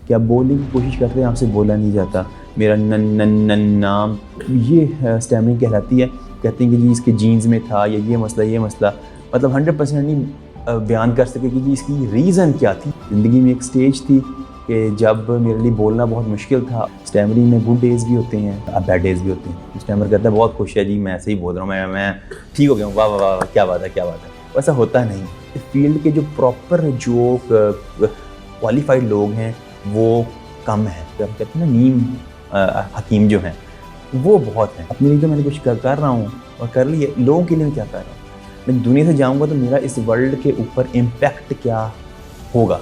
کہ آپ بولنے کی کوشش کرتے ہیں، آپ سے بولا نہیں جاتا، میرا نن نام، یہ اسٹیمرنگ کہلاتی ہے. کہتے ہیں کہ جی اس کے جینز میں تھا یا یہ مسئلہ مطلب 100% نہیں بیان کر سکے کہ جی اس کی ریزن کیا تھی. زندگی میں ایک سٹیج تھی کہ جب میرے لیے بولنا بہت مشکل تھا. اسٹیمرنگ میں گڈ ڈیز بھی ہوتے ہیں، بیڈ ڈیز بھی ہوتے ہیں. اسٹیمر کرتا ہے بہت خوش ہے جی میں ایسے ہی بول رہا ہوں، میں ٹھیک ہو گیا ہوں، واہ واہ واہ کیا بات ہے. ایسا ہوتا نہیں. فیلڈ کے جو پراپر جو کوالیفائڈ لوگ ہیں وہ کم ہیں. ہم کہتے ہیں نا نیم حکیم جو ہیں وہ بہت ہیں. اپنے لیے تو میں نے کچھ کر رہا ہوں اور کر لیے، لوگوں کے لیے میں کیا کر رہا ہوں. میں دنیا سے جاؤں گا تو میرا اس ورلڈ کے اوپر امپیکٹ کیا ہوگا.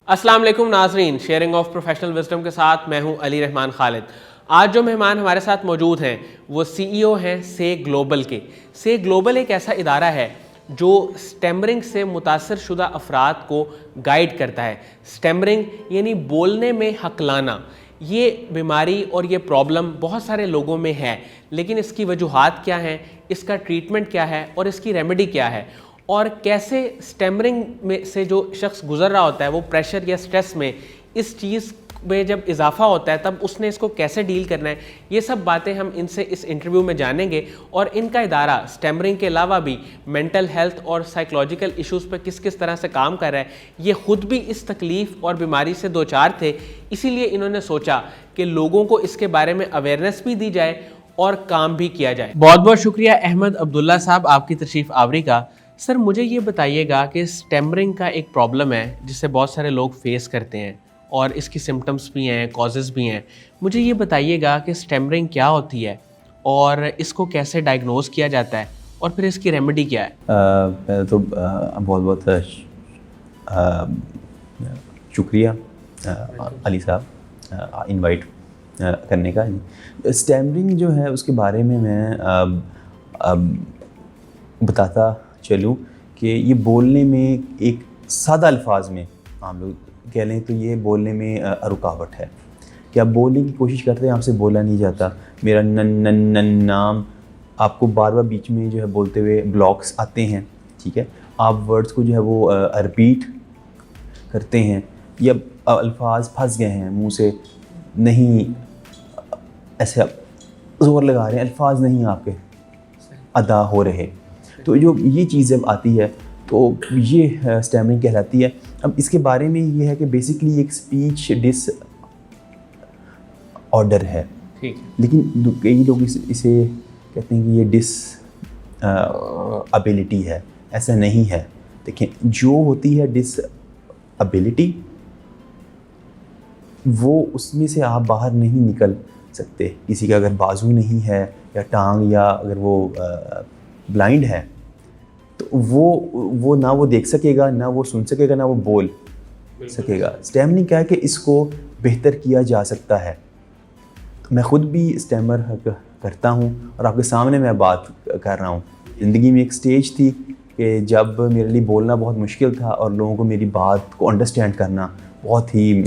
السلام علیکم ناظرین، شیئرنگ آف پروفیشنل وزڈم کے ساتھ میں ہوں علی رحمان خالد. آج جو مہمان ہمارے ساتھ موجود ہیں وہ سی ای او ہیں سے گلوبل کے. سے گلوبل ایک ایسا ادارہ ہے جو اسٹیمرنگ سے متاثر شدہ افراد کو گائیڈ کرتا ہے. اسٹیمرنگ یعنی بولنے میں ہکلانا. یہ بیماری اور یہ پرابلم بہت سارے لوگوں میں ہے، لیکن اس کی وجوہات کیا ہیں، اس کا ٹریٹمنٹ کیا ہے اور اس کی ریمیڈی کیا ہے، اور کیسے اسٹیمرنگ میں سے جو شخص گزر رہا ہوتا ہے وہ پریشر یا سٹریس میں اس چیز میں جب اضافہ ہوتا ہے تب اس نے اس کو کیسے ڈیل کرنا ہے، یہ سب باتیں ہم ان سے اس انٹرویو میں جانیں گے. اور ان کا ادارہ اسٹیمرنگ کے علاوہ بھی مینٹل ہیلتھ اور سائیکولوجیکل ایشوز پہ کس طرح سے کام کر رہا ہے. یہ خود بھی اس تکلیف اور بیماری سے دوچار تھے، اسی لیے انہوں نے سوچا کہ لوگوں کو اس کے بارے میں اویئرنیس بھی دی جائے اور کام بھی کیا جائے. بہت بہت شکریہ احمد عبداللہ صاحب آپ کی تشریف آوری کا. سر مجھے یہ بتائیے گا کہ اسٹیمرنگ کا ایک پرابلم ہے جسے بہت سارے لوگ فیس کرتے ہیں اور اس کی سمٹمز بھی ہیں، کازز بھی ہیں. مجھے یہ بتائیے گا کہ اسٹیمرنگ کیا ہوتی ہے اور اس کو کیسے ڈائگنوز کیا جاتا ہے اور پھر اس کی ریمیڈی کیا ہے. پہلے تو بہت شکریہ علی صاحب انوائٹ کرنے کا. اسٹیمرنگ جو ہے اس کے بارے میں بتاتا چلوں کہ یہ بولنے میں ایک سادہ الفاظ میں عام لوگ کہہ لیں تو یہ بولنے میں رکاوٹ ہے کہ آپ بولنے کی کوشش کرتے ہیں، آپ سے بولا نہیں جاتا، میرا نن نام. آپ کو بار بار بیچ میں جو ہے بولتے ہوئے بلاکس آتے ہیں، ٹھیک ہے. آپ ورڈز کو جو ہے وہ رپیٹ کرتے ہیں یا الفاظ پھنس گئے ہیں منہ سے، نہیں ایسے زور لگا رہے ہیں، الفاظ نہیں آپ کے ادا ہو رہے. تو جو یہ چیز جب آتی ہے تو یہ اسٹیمرنگ کہلاتی ہے. اب اس کے بارے میں یہ ہے کہ بیسکلی ایک اسپیچ ڈس آرڈر ہے، لیکن کئی لوگ اسے کہتے ہیں کہ یہ ڈس ابیلٹی ہے. ایسا نہیں ہے. دیکھیں جو ہوتی ہے ڈس ابیلٹی وہ اس میں سے آپ باہر نہیں نکل سکتے. کسی کا اگر بازو نہیں ہے یا ٹانگ یا اگر وہ بلائنڈ ہے تو وہ نہ وہ دیکھ سکے گا، نہ وہ سن سکے گا، نہ وہ بول سکے گا. اسٹیمرنگ کیا ہے کہ اس کو بہتر کیا جا سکتا ہے. میں خود بھی اسٹیمر کرتا ہوں اور آپ کے سامنے میں بات کر رہا ہوں. زندگی میں ایک سٹیج تھی کہ جب میرے لیے بولنا بہت مشکل تھا اور لوگوں کو میری بات کو انڈرسٹینڈ کرنا بہت ہی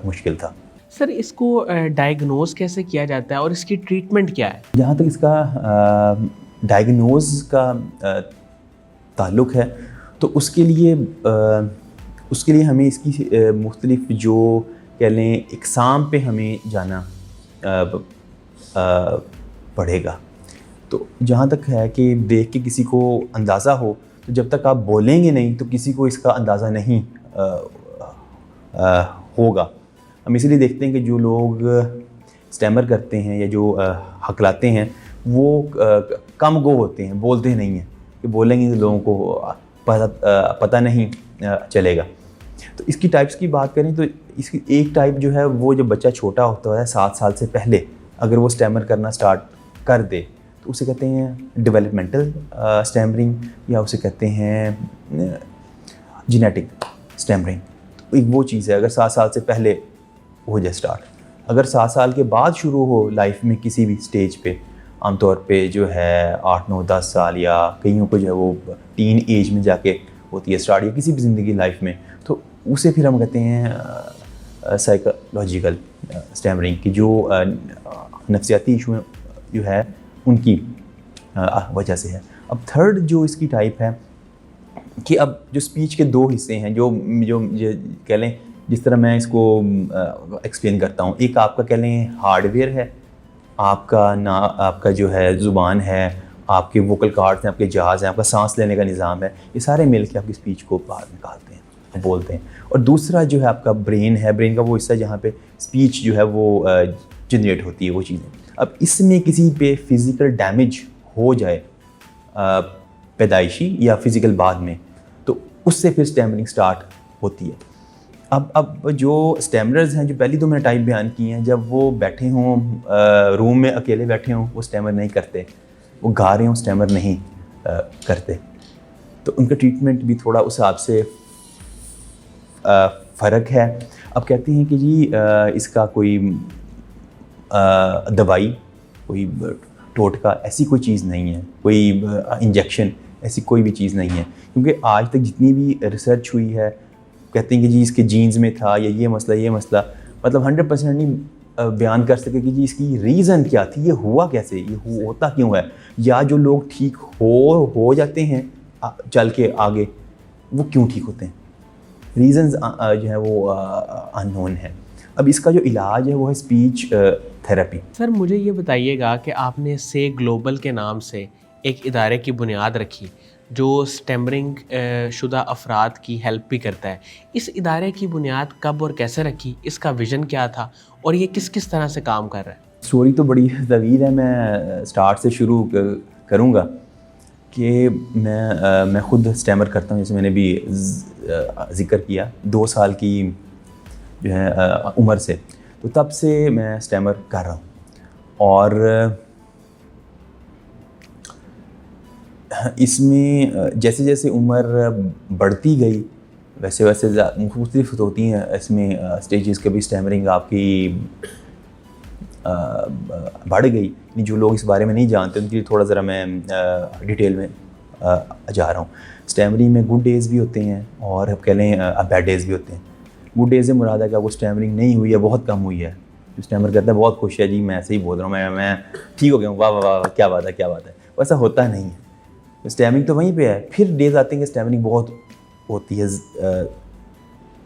مشکل تھا. سر اس کو ڈائگنوز کیسے کیا جاتا ہے اور اس کی ٹریٹمنٹ کیا ہے؟ جہاں تک اس کا ڈائگنوز کا تعلق ہے تو اس کے لیے ہمیں اس کی مختلف جو کہہ لیں اقسام پہ ہمیں جانا پڑے گا. تو جہاں تک ہے کہ دیکھ کے کسی کو اندازہ ہو تو جب تک آپ بولیں گے نہیں تو کسی کو اس کا اندازہ نہیں ہوگا. ہم اسی لیے دیکھتے ہیں کہ جو لوگ اسٹیمر کرتے ہیں یا جو ہکلاتے ہیں وہ کم گو ہوتے ہیں، بولتے نہیں ہیں کہ بولیں گے تو لوگوں کو پتہ نہیں چلے گا. تو اس کی ٹائپس کی بات کریں تو اس کی ایک ٹائپ جو ہے وہ جب بچہ چھوٹا ہوتا ہے 7 سال سے پہلے اگر وہ اسٹیمر کرنا سٹارٹ کر دے تو اسے کہتے ہیں ڈیولپمنٹل اسٹیمرنگ یا اسے کہتے ہیں جینیٹک اسٹیمرنگ. تو ایک وہ چیز ہے اگر 7 سال سے پہلے ہو جائے سٹارٹ. اگر 7 سال کے بعد شروع ہو لائف میں کسی بھی سٹیج پہ، عام طور پہ جو ہے 8 9 10 سال یا کئیوں کو جو ہے وہ ٹین ایج میں جا کے ہوتی ہے اسٹارٹ, یا کسی بھی زندگی لائف میں, تو اسے پھر ہم کہتے ہیں سائیکولوجیکل اسٹیمرنگ کی, جو نفسیاتی ایشو جو ہے ان کی وجہ سے ہے. اب تھرڈ جو اس کی ٹائپ ہے کہ اب جو اسپیچ کے 2 حصے ہیں, جو کہہ لیں, جس طرح میں اس کو ایکسپلین کرتا ہوں, ایک آپ کا کہہ لیں ہارڈ ویئر ہے, آپ کا جو ہے زبان ہے, آپ کے ووکل کارڈز ہیں, آپ کے جہاز ہیں, آپ کا سانس لینے کا نظام ہے, یہ سارے مل کے آپ کی اسپیچ کو باہر نکالتے ہیں, بولتے ہیں. اور دوسرا جو ہے آپ کا برین ہے, برین کا وہ حصہ جہاں پہ اسپیچ جو ہے وہ جنریٹ ہوتی ہے وہ چیزیں. اب اس میں کسی پہ فزیکل ڈیمیج ہو جائے پیدائشی یا فزیکل بعد میں, تو اس سے پھر اسٹیمرنگ سٹارٹ ہوتی ہے. اب جو اسٹیمررز ہیں, جو پہلی 2 میں نے ٹائپ بیان کی ہیں, جب وہ بیٹھے ہوں روم میں اکیلے بیٹھے ہوں, وہ اسٹیمر نہیں کرتے, وہ گا رہے ہوں اسٹیمر نہیں کرتے, تو ان کا ٹریٹمنٹ بھی تھوڑا اس حساب سے فرق ہے. اب کہتے ہیں کہ جی اس کا کوئی دوائی, کوئی ٹوٹکا ایسی کوئی چیز نہیں ہے, کوئی انجیکشن ایسی کوئی بھی چیز نہیں ہے, کیونکہ آج تک جتنی بھی ریسرچ ہوئی ہے کہتے ہیں کہ جی اس کے جینز میں تھا, یا یہ مسئلہ مطلب 100% نہیں بیان کر سکے کہ جی اس کی ریزن کیا تھی, یہ ہوا کیسے, یہ ہوتا کیوں ہے, یا جو لوگ ٹھیک ہو جاتے ہیں چل کے آگے, وہ کیوں ٹھیک ہوتے ہیں, ریزنز جو ہے وہ اننون ہے. اب اس کا جو علاج ہے وہ ہے اسپیچ تھیراپی. سر مجھے یہ بتائیے گا کہ آپ نے سے گلوبل کے نام سے ایک ادارے کی بنیاد رکھی جو اسٹیمرنگ شدہ افراد کی ہیلپ بھی کرتا ہے. اس ادارے کی بنیاد کب اور کیسے رکھی, اس کا ویژن کیا تھا, اور یہ کس طرح سے کام کر رہا ہے؟ اسٹوری تو بڑی طویل ہے, میں اسٹارٹ سے شروع کروں گا کہ میں خود اسٹیمر کرتا ہوں, جیسے میں نے بھی ذکر کیا 2 سال کی جو ہے عمر سے, تو تب سے میں اسٹیمر کر رہا ہوں. اور اس میں جیسے جیسے عمر بڑھتی گئی ویسے مختلف ہوتی ہیں اس میں اسٹیجز. کبھی اسٹیمرنگ آپ کی بڑھ گئی, جو لوگ اس بارے میں نہیں جانتے ان کے لیے تھوڑا ذرا میں ڈیٹیل میں جا رہا ہوں. اسٹیمرنگ میں گڈ ڈیز بھی ہوتے ہیں اور کہہ لیں بیڈ ڈیز بھی ہوتے ہیں. گڈ ڈیز سے مراد ہے کہ آپ کو اسٹیمرنگ نہیں ہوئی ہے, بہت کم ہوئی ہے, جو اسٹیمر کرتا ہے بہت خوش ہے, جی میں ایسے ہی بول رہا ہوں, میں ٹھیک ہو گیا ہوں, واہ واہ واہ کیا بات ہے. ویسا ہوتا نہیں ہے, اسٹیمرنگ تو وہیں پہ ہے. پھر ڈیز آتے ہیں کہ اسٹیمرنگ بہت ہوتی ہے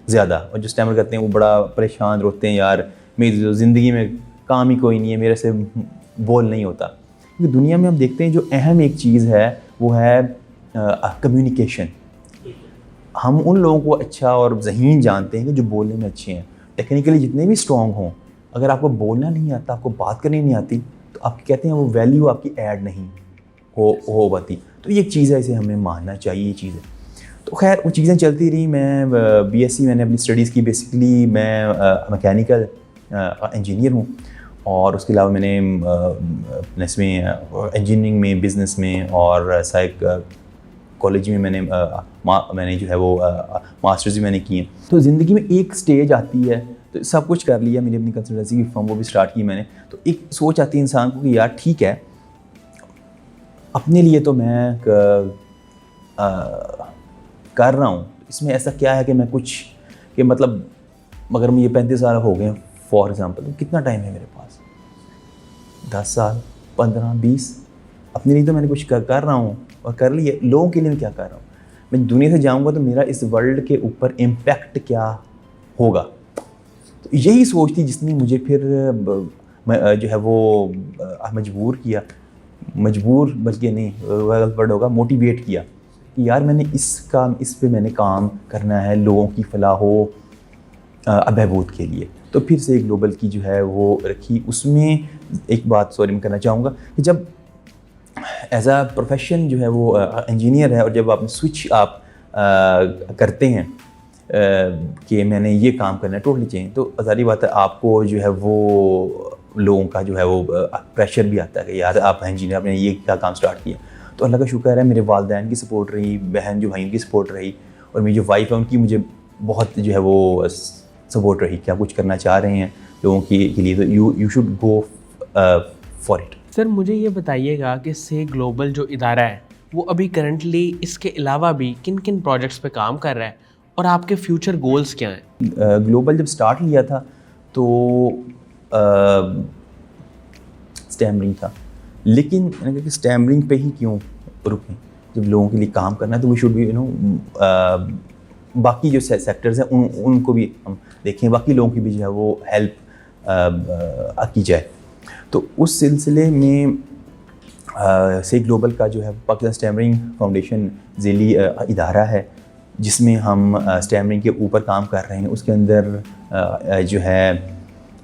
زیادہ, اور جو اسٹیمر کرتے ہیں وہ بڑا پریشان روتے ہیں, یار میری زندگی میں کام ہی کوئی نہیں ہے, میرے سے بول نہیں ہوتا. کیونکہ دنیا میں ہم دیکھتے ہیں جو اہم ایک چیز ہے وہ ہے کمیونیکیشن. ہم ان لوگوں کو اچھا اور ذہین جانتے ہیں کہ جو بولنے میں اچھے ہیں, ٹیکنیکلی جتنے بھی اسٹرانگ ہوں, اگر آپ کو بولنا نہیں آتا, آپ کو بات کرنی نہیں آتی, تو آپ کہتے ہیں وہ ویلیو آپ کی ایڈ نہیں ہو پاتی. تو یہ ایک چیز ہے, اسے ہمیں ماننا چاہیے, یہ چیز ہے. تو خیر وہ چیزیں چلتی رہیں. میں BSc میں نے اپنی اسٹڈیز کی, بیسکلی میں میکینیکل انجینئر ہوں, اور اس کے علاوہ میں نے اس میں انجینئرنگ میں, بزنس میں اور کالج میں میں نے جو ہے وہ ماسٹرز بھی میں نے کی ہیں. تو زندگی میں ایک سٹیج آتی ہے, تو سب کچھ کر لیا, میری اپنی کنسلٹنسی کی فرم وہ بھی اسٹارٹ کی میں نے. تو ایک سوچ آتی ہے انسان کو کہ یار ٹھیک ہے, اپنے لیے تو میں کر رہا ہوں, اس میں ایسا کیا ہے کہ میں کچھ کہ مطلب مگر مجھے 35 سال ہو گئے فار ایگزامپل, تو کتنا ٹائم ہے میرے پاس, 10 سال 15 20, اپنے لیے تو میں نے کچھ کر رہا ہوں اور کر لیے. لوگوں کے لیے میں کیا کر رہا ہوں, میں دنیا سے جاؤں گا تو میرا اس ورلڈ کے اوپر امپیکٹ کیا ہوگا. تو یہی سوچ تھی جس نے مجھے پھر جو ہے وہ مجبور بلکہ نہیں غلط ورڈ ہوگا, موٹیویٹ کیا کہ یار میں نے اس پہ میں نے کام کرنا ہے, لوگوں کی فلاح و بہبود کے لیے. تو پھر سے گلوبل کی جو ہے وہ رکھی. اس میں ایک بات میں کرنا چاہوں گا کہ جب ایز اے پروفیشن جو ہے وہ انجینئر ہے, اور جب آپ سوئچ آپ کرتے ہیں کہ میں نے یہ کام کرنا ہے ٹوٹلی چینج, تو ظاہری بات ہے آپ کو جو ہے وہ لوگوں کا جو ہے وہ پریشر بھی آتا ہے کہ یار آپ انجینئر, آپ نے یہ کیا کام سٹارٹ کیا. تو اللہ کا شکر ہے میرے والدین کی سپورٹ رہی, بہن جو بھائیوں کی سپورٹ رہی, اور میری جو وائف ہے ان کی مجھے بہت جو ہے وہ سپورٹ رہی کہ آپ کچھ کرنا چاہ رہے ہیں لوگوں کے لیے, تو you should go for it. Sir مجھے یہ بتائیے گا کہ سے گلوبل جو ادارہ ہے وہ ابھی کرنٹلی اس کے علاوہ بھی کن کن پروجیکٹس پہ کام کر رہا ہے اور آپ کے فیوچر گولز کیا ہیں؟ گلوبل جب سٹارٹ لیا تھا تو اسٹیمرنگ تھا، لیکن میں نے کہا کہ اسٹیمرنگ پہ ہی کیوں رکیں، جب لوگوں کے لیے کام کرنا ہے تو وی شوڈ بی باقی جو سیکٹرز ہیں ان کو بھی ہم دیکھیں، باقی لوگوں کی بھی جو ہے وہ ہیلپ کی جائے. تو اس سلسلے میں سے گلوبل کا جو ہے پاکستان اسٹیمرنگ فاؤنڈیشن ذیلی ادارہ ہے جس میں ہم اسٹیمرنگ کے اوپر کام کر رہے ہیں. اس کے اندر جو ہے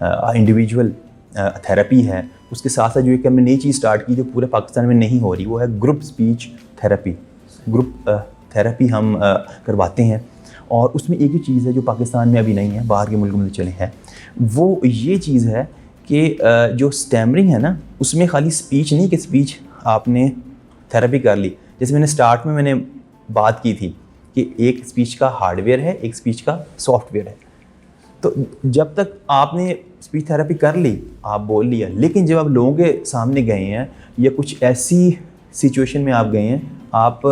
انڈیویجول تھیراپی ہے، اس کے ساتھ ساتھ جو ایک ہم نے نئی چیز سٹارٹ کی جو پورے پاکستان میں نہیں ہو رہی، وہ ہے group speech therapy. Group therapy ہم کرواتے ہیں، اور اس میں ایک ہی چیز ہے جو پاکستان میں ابھی نہیں ہے، باہر کے ملکوں میں چلے ہیں، وہ یہ چیز ہے کہ جو اسٹیمرنگ ہے نا اس میں خالی اسپیچ نہیں کہ اسپیچ آپ نے تھیراپی کر لی. جیسے میں نے اسٹارٹ میں نے بات کی تھی کہ ایک اسپیچ کا ہارڈ ویئر ہے، ایک اسپیچ کا سافٹ ویئر ہے. تو جب تک آپ نے اسپیچ تھیراپی کر لی، آپ بول لیا، لیکن جب آپ لوگوں کے سامنے گئے ہیں یا کچھ ایسی سچویشن میں آپ گئے ہیں، آپ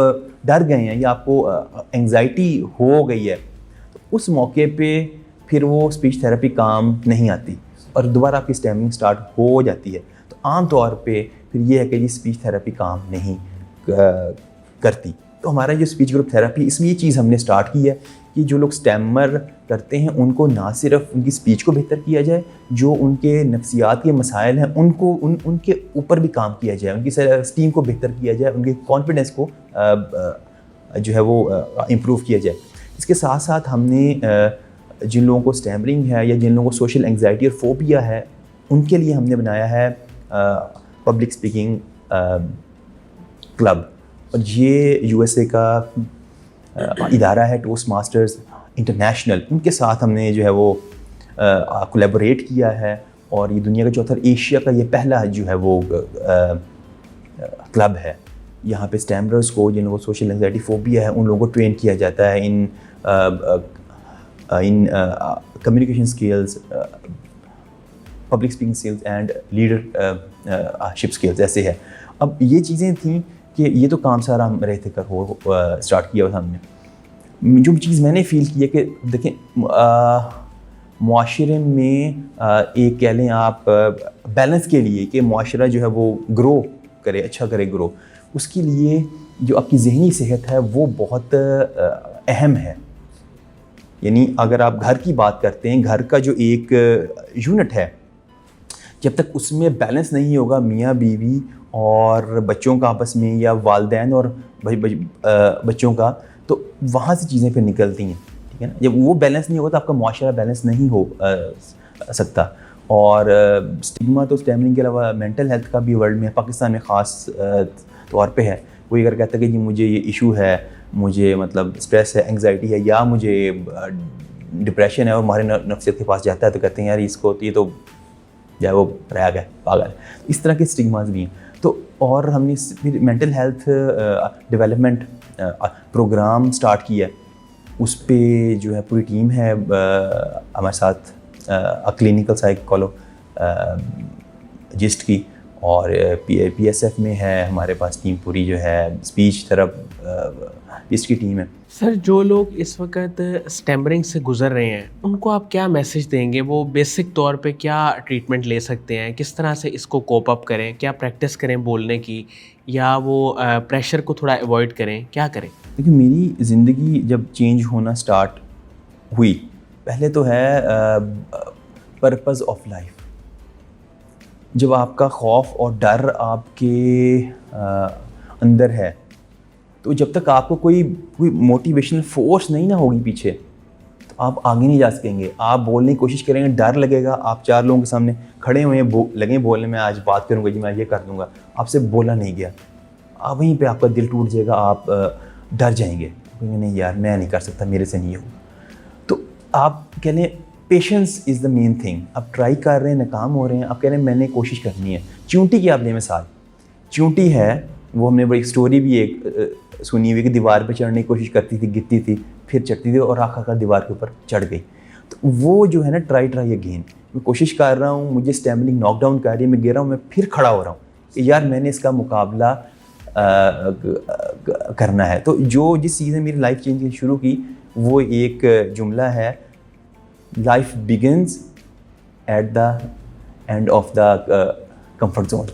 ڈر گئے ہیں یا آپ کو انگزائٹی ہو گئی ہے، تو اس موقع پہ پھر وہ اسپیچ تھیراپی کام نہیں آتی اور دوبارہ آپ کی اسٹیمرنگ سٹارٹ ہو جاتی ہے. تو عام طور پہ پھر یہ ہے کہ یہ اسپیچ تھیراپی کام نہیں کرتی. تو ہمارا جو اسپیچ گروپ تھیراپی، اس میں یہ چیز ہم نے سٹارٹ کی ہے کہ جو لوگ اسٹیمر کرتے ہیں ان کو نہ صرف ان کی اسپیچ کو بہتر کیا جائے، جو ان کے نفسیات کے مسائل ہیں ان کو ان کے اوپر بھی کام کیا جائے، ان کی اسٹیم کو بہتر کیا جائے، ان کے کانفیڈنس کو جو ہے وہ امپروو کیا جائے. اس کے ساتھ ساتھ ہم نے جن لوگوں کو اسٹیمرنگ ہے یا جن لوگوں کو سوشل انگزائٹی اور فوبیا ہے ان کے لیے ہم نے بنایا ہے پبلک اسپیکنگ کلب. اور یہ یو ایس اے کا ادارہ ہے ٹوسٹ ماسٹرز انٹرنیشنل، ان کے ساتھ ہم نے جو ہے وہ کولیبوریٹ کیا ہے، اور یہ دنیا کا چوتھا، ایشیا کا یہ پہلا جو ہے وہ کلب ہے. یہاں پہ اسٹیمررز کو، جن لوگوں کو سوشل انگزائٹی فوبیا ہے، ان لوگوں کو ٹرین کیا جاتا ہے in communication skills, public speaking skills and leadership skills. ایسے ہے. اب یہ چیزیں تھیں کہ یہ تو کام سارا ہم رہتے کر ہو اسٹارٹ کیا ہوا ہم نے. جو چیز میں نے فیل کی ہے کہ دیکھیں معاشرے میں ایک کہہ لیں آپ بیلنس کے لیے کہ معاشرہ جو ہے وہ گرو کرے، اچھا کرے گرو، اس کے لیے جو آپ کی ذہنی صحت ہے وہ بہت اہم ہے. یعنی اگر آپ گھر کی بات کرتے ہیں، گھر کا جو ایک یونٹ ہے، جب تک اس میں بیلنس نہیں ہوگا میاں بیوی اور بچوں کا آپس میں، یا والدین اور بچوں کا، تو وہاں سے چیزیں پھر نکلتی ہیں. ٹھیک ہے نا. جب وہ بیلنس نہیں ہوگا تو آپ کا معاشرہ بیلنس نہیں ہو سکتا. اور اسٹگما تو اسٹیمرنگ کے علاوہ مینٹل ہیلتھ کا بھی ورلڈ میں پاکستان میں خاص طور پہ ہے. کوئی اگر کہتا ہے کہ جی مجھے یہ ایشو ہے، مجھے مطلب اسٹریس ہے، انگزائٹی ہے، یا مجھے ڈپریشن ہے، اور ہمارے نفسیت کے پاس جاتا ہے تو کہتے ہیں یار اس کو، یہ تو جو ہے وہ ریگ ہے، پاگل ہے. اس طرح کے اسٹگماز بھی ہیں. تو اور ہم نے پھر mental health development program start کیا ہے. اس پہ جو ہے پوری ٹیم ہے ہمارے ساتھ، کلینکل سائیکولوجسٹ کی، اور پی ایس ایف میں ہے ہمارے پاس ٹیم پوری جو ہے اسپیچ تھراپسٹ کی ٹیم ہے. سر جو لوگ اس وقت اسٹیمرنگ سے گزر رہے ہیں ان کو آپ کیا میسج دیں گے؟ وہ بیسک طور پہ کیا ٹریٹمنٹ لے سکتے ہیں؟ کس طرح سے اس کو کوپ اپ کریں؟ کیا پریکٹس کریں بولنے کی، یا وہ پریشر کو تھوڑا ایوائڈ کریں؟ کیا کریں؟ دیکھیں میری زندگی جب چینج ہونا سٹارٹ ہوئی، پہلے تو ہے پرپز آف لائف. جب آپ کا خوف اور ڈر آپ کے اندر ہے، تو جب تک آپ کو کوئی موٹیویشنل فورس نہیں نہ ہوگی پیچھے، تو آپ آگے نہیں جا سکیں گے. آپ بولنے کی کوشش کریں گے، ڈر لگے گا. آپ 4 لوگوں کے سامنے کھڑے ہوئے ہیں، لگیں بولنے میں آج بات کروں گا جی میں یہ کر دوں گا، آپ سے بولا نہیں گیا، آپ وہیں پہ آپ کا دل ٹوٹ جائے گا، آپ ڈر جائیں گے، نہیں یار میں نہیں کر سکتا، میرے سے نہیں ہوگا. تو آپ کہہ لیں patience is the main thing. آپ ٹرائی کر رہے ہیں، ناکام ہو رہے ہیں، آپ کہہ رہے ہیں میں نے کوشش کرنی ہے. چونٹی کی آپ لیں مثال، چونٹی ہے وہ ہم نے بڑی اسٹوری بھی ایک سنی ہوئی کہ دیوار پہ چڑھنے کی کوشش کرتی تھی، گرتی تھی، پھر چڑھتی تھی اور آخر دیوار کے اوپر چڑھ گئی. تو وہ جو ہے نا ٹرائی اگین، میں کوشش کر رہا ہوں، مجھے اسٹیمرنگ ناک ڈاؤن کر رہی ہے، میں گر رہا ہوں، میں پھر کھڑا ہو رہا ہوں کہ یار میں نے اس کا مقابلہ کرنا ہے. تو جس چیز نے میری لائف چینج شروع کی وہ ایک جملہ ہے, life begins at the end of the comfort zone.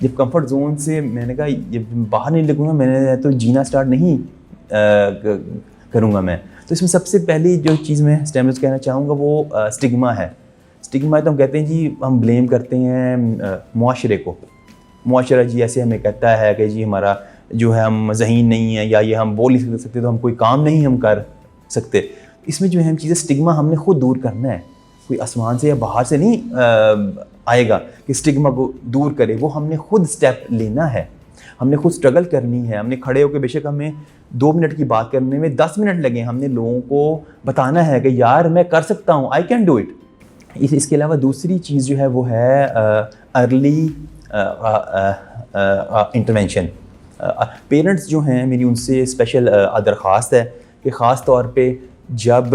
جب کمفرٹ زون سے میں نے کہا جب باہر نہیں نکلوں گا میں نے تو جینا اسٹارٹ نہیں کروں گا میں. تو اس میں سب سے پہلی جو چیز میں اسٹیمس کہنا چاہوں گا وہ اسٹگما ہے. اسٹگما تو ہم کہتے ہیں جی ہم بلیم کرتے ہیں معاشرے کو. معاشرہ جی ایسے ہمیں کہتا ہے کہ جی ہمارا جو ہے ہم ذہین نہیں ہیں یا یہ ہم بول نہیں سکتے تو ہم کوئی کام نہیں ہم کر سکتے. اس میں جو ہے ہم چیزیں اسٹگما ہم نے خود دور کرنا ہے. کوئی آسمان سے یا باہر سے نہیں آئے گا کہ اسٹگما کو دور کرے, وہ ہم نے خود اسٹیپ لینا ہے, ہم نے خود اسٹرگل کرنی ہے. ہم نے کھڑے ہو کے بے شک ہمیں 2 منٹ کی بات کرنے میں 10 منٹ لگے, ہم نے لوگوں کو بتانا ہے کہ یار میں کر سکتا ہوں, آئی کین ڈو اٹ. اس کے علاوہ دوسری چیز جو ہے وہ ہے ارلی انٹرونشن. پیرنٹس جو ہیں میری ان سے اسپیشل درخواست ہے کہ خاص طور پہ جب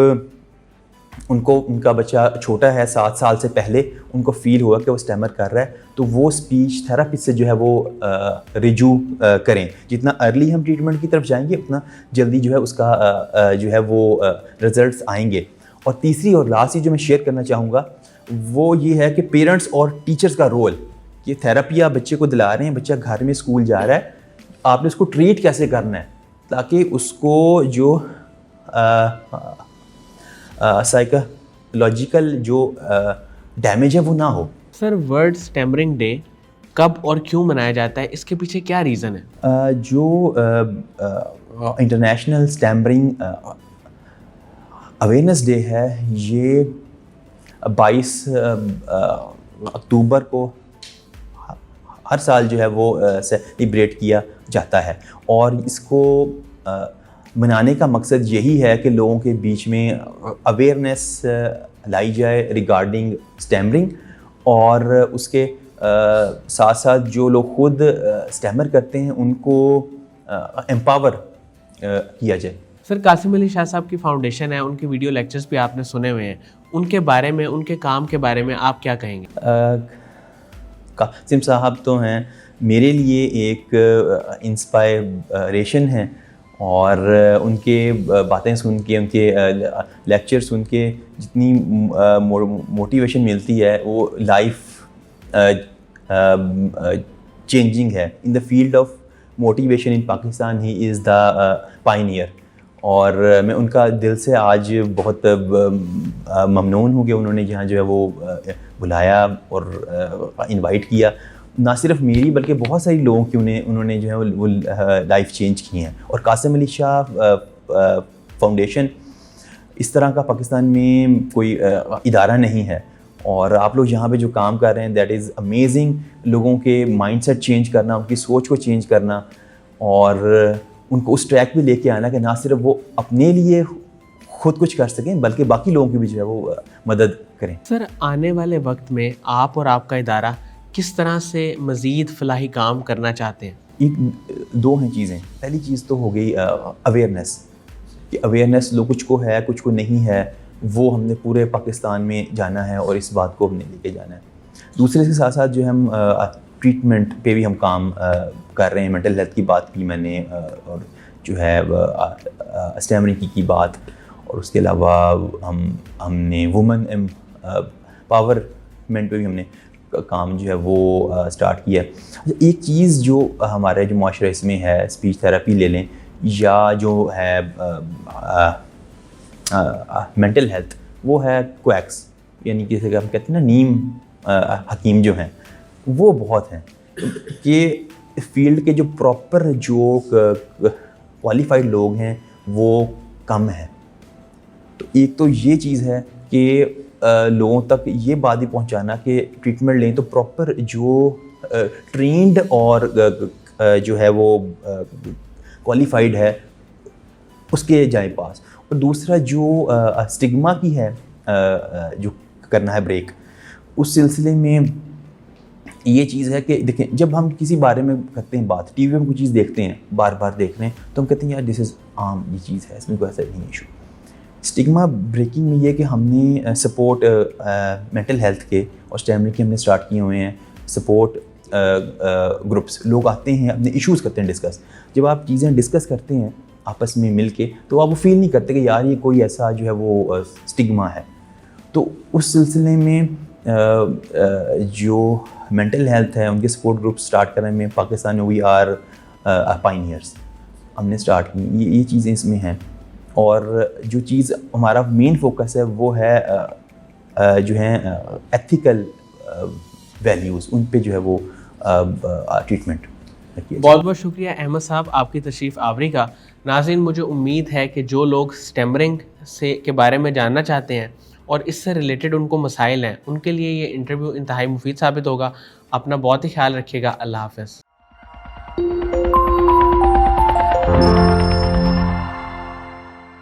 ان کا بچہ چھوٹا ہے 7 سال سے پہلے ان کو فیل ہوا کہ وہ اسٹیمر کر رہا ہے تو وہ اسپیچ تھراپسٹ سے جو ہے وہ رجوع کریں. جتنا ارلی ہم ٹریٹمنٹ کی طرف جائیں گے اتنا جلدی جو ہے اس کا جو ہے وہ رزلٹس آئیں گے. اور تیسری اور لاسٹ چیز جو میں شیئر کرنا چاہوں گا وہ یہ ہے کہ پیرنٹس اور ٹیچرس کا رول. یہ تھراپی آپ بچے کو دلا رہے ہیں, بچہ گھر میں اسکول جا رہا ہے, آپ نے اس کو ٹریٹ کیسے کرنا ہے تاکہ اس کو جو سائیکولوجیکل جو ڈیمیج ہے وہ نہ ہو. سر ورلڈ اسٹیمرنگ ڈے کب اور کیوں منایا جاتا ہے, اس کے پیچھے کیا ریزن ہے؟ جو انٹرنیشنل اسٹیمرنگ اویئرنیس ڈے ہے یہ 22 اکتوبر کو ہر سال جو ہے وہ سیلیبریٹ کیا جاتا ہے. اور اس کو منانے کا مقصد یہی ہے کہ لوگوں کے بیچ میں اویئرنیس لائی جائے ریگارڈنگ اسٹیمرنگ, اور اس کے ساتھ ساتھ جو لوگ خود اسٹیمر کرتے ہیں ان کو امپاور کیا جائے. سر قاسم علی شاہ صاحب کی فاؤنڈیشن ہے, ان کے ویڈیو لیکچرز بھی آپ نے سنے ہوئے ہیں, ان کے بارے میں ان کے کام کے بارے میں آپ کیا کہیں گے؟ قاسم صاحب تو ہیں میرے لیے ایک انسپائریشن ہے, اور ان کے باتیں سن کے ان کے لیکچر سن کے جتنی موٹیویشن ملتی ہے وہ لائف چینجنگ ہے. In the field of motivation in Pakistan he is the pioneer. اور میں ان کا دل سے آج بہت ممنون ہوں کہ انہوں نے جہاں جو ہے وہ بلایا اور انوائٹ کیا, نہ صرف میری بلکہ بہت ساری لوگوں کی انہوں نے جو ہے وہ لائف چینج کی ہیں. اور قاسم علی شاہ فاؤنڈیشن اس طرح کا پاکستان میں کوئی ادارہ نہیں ہے, اور آپ لوگ یہاں پہ جو کام کر رہے ہیں دیٹ از امیزنگ. لوگوں کے مائنڈ سیٹ چینج کرنا, ان کی سوچ کو چینج کرنا, اور ان کو اس ٹریک پہ لے کے آنا کہ نہ صرف وہ اپنے لیے خود کچھ کر سکیں بلکہ باقی لوگوں کی بھی جو ہے وہ مدد کریں. سر آنے والے وقت میں آپ اور آپ کا ادارہ کس طرح سے مزید فلاحی کام کرنا چاہتے ہیں؟ ایک 2 ہیں چیزیں. پہلی چیز تو ہو گئی اویئرنیس, کہ اویئرنیس لوگ کچھ کو ہے کچھ کو نہیں ہے, وہ ہم نے پورے پاکستان میں جانا ہے اور اس بات کو ہم نے لے کے جانا ہے. دوسرے کے ساتھ ساتھ جو ہم ٹریٹمنٹ پہ بھی ہم کام کر رہے ہیں. مینٹل ہیلتھ کی بات کی میں نے, اور جو ہے اسٹیمرنگ کی بات, اور اس کے علاوہ ہم نے وومن پاورمنٹ پہ بھی ہم نے کام جو ہے وہ اسٹارٹ کیا. ایک چیز جو ہمارے جو معاشرے اس میں ہے, اسپیچ تھراپی لے لیں یا جو ہے مینٹل ہیلتھ, وہ ہے کویکس, یعنی جیسے کہ ہم کہتے ہیں نا نیم حکیم جو ہیں وہ بہت ہیں. کہ فیلڈ کے جو پراپر جو کوالیفائڈ لوگ ہیں وہ کم ہیں. تو ایک تو یہ چیز ہے کہ لوگوں تک یہ بات ہی پہنچانا کہ ٹریٹمنٹ لیں تو پراپر جو ٹرینڈ اور جو ہے وہ کوالیفائڈ ہے اس کے جائیں پاس. اور دوسرا جو اسٹگما کی ہے جو کرنا ہے بریک, اس سلسلے میں یہ چیز ہے کہ دیکھیں جب ہم کسی بارے میں کرتے ہیں بات, ٹی وی میں کوئی چیز دیکھتے ہیں بار بار دیکھ رہے ہیں تو ہم کہتے ہیں یار دس از عام, یہ چیز ہے, اس میں کوئی ایسا نہیں ایشو. اسٹگما بریکنگ میں یہ کہ ہم نے سپورٹ مینٹل ہیلتھ کے اور اسٹیمرنگ کے ہم نے اسٹارٹ کیے ہوئے ہیں, سپورٹ گروپس لوگ آتے ہیں اپنے ایشوز کرتے ہیں ڈسکس. جب آپ چیزیں ڈسکس کرتے ہیں آپس میں مل کے تو آپ وہ فیل نہیں کرتے کہ یار یہ کوئی ایسا جو ہے وہ اسٹگما ہے. تو اس سلسلے میں جو مینٹل ہیلتھ ہے ان کے سپورٹ گروپ اسٹارٹ کرنے میں پاکستان میں وی آر پائنیئرس. ہم نے اسٹارٹ کی یہ چیزیں اس میں ہیں. اور جو چیز ہمارا مین فوکس ہے وہ ہے جو ہیں ایتھیکل ویلیوز, ان پہ جو ہے وہ ٹریٹمنٹ. بہت بہت شکریہ احمد صاحب آپ کی تشریف آوری کا. ناظرین مجھے امید ہے کہ جو لوگ اسٹیمرنگ کے بارے میں جاننا چاہتے ہیں اور اس سے ریلیٹڈ ان کو مسائل ہیں ان کے لیے یہ انٹرویو انتہائی مفید ثابت ہوگا. اپنا بہت ہی خیال رکھیے گا. اللہ حافظ.